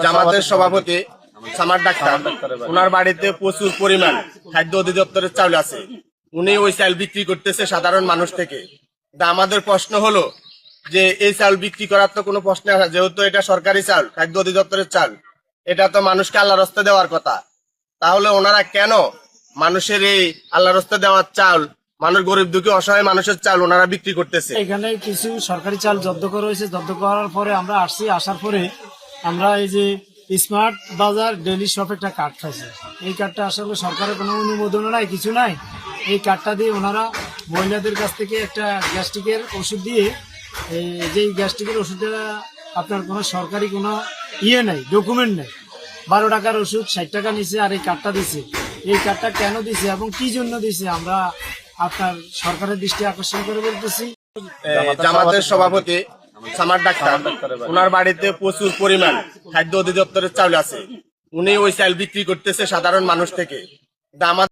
জামাতের সভাপতি summer doctor, ওনার বাড়িতে প্রচুর পরিমাণ খাদ্য অধিদপ্তরের চাউল আছে। উনি ওই চাল বিক্রি করতেছে সাধারণ মানুষ থেকে। আমাদের প্রশ্ন হলো যে এই চাল বিক্রি করার তো কোনো প্রশ্ন আসে, যেহেতু এটা সরকারি চাল, খাদ্য অধিদপ্তরের চাল, এটা তো মানুষকে আল্লাহর রাস্তা দেওয়ার কথা। তাহলে ওনারা কেন মানুষের এই আল্লাহর রাস্তা দেওয়ার চাল, মানুষ গরিব দুঃখী অসহায় মানুষের চাল ওনারা বিক্রি করতেছে? এখানে কিছু সরকারি চাল জব্দ করা হয়েছে। জব্দ করার পরে আমরা আসার পরে আমরা এই যে স্মার্ট বাজার ডেলি শপ একটা কার্ড খাইছে। এই কার্ডটা আসলে সরকারের কোনো অনুমোদন নাই, কিছু নাই। এই কার্ডটা দিয়ে ওনারা মহিলাদের কাছ থেকে একটা গ্যাস্ট্রিকের ওষুধ দিয়ে, যে গ্যাস্ট্রিকের ওষুধটা আপনার কোনো সরকারি কোনো নেই, ডকুমেন্ট নেই। 12 টাকার ওষুধ 60 টাকা নিছে, আর এই কার্ডটা দিছে। এই কার্ডটা কেন দিছে এবং কি জন্য দিছে আমরা আপনার সরকারের দৃষ্টি আকর্ষণ করে বলতেছি। জামাতের সভাপতি সামার ডাক্তার, ওনার বাড়িতে প্রচুর পরিমাণ খাদ্য অধিদপ্তরের চাউল আছে। উনি ওই চাল বিক্রি করতেছে সাধারণ মানুষ থেকে।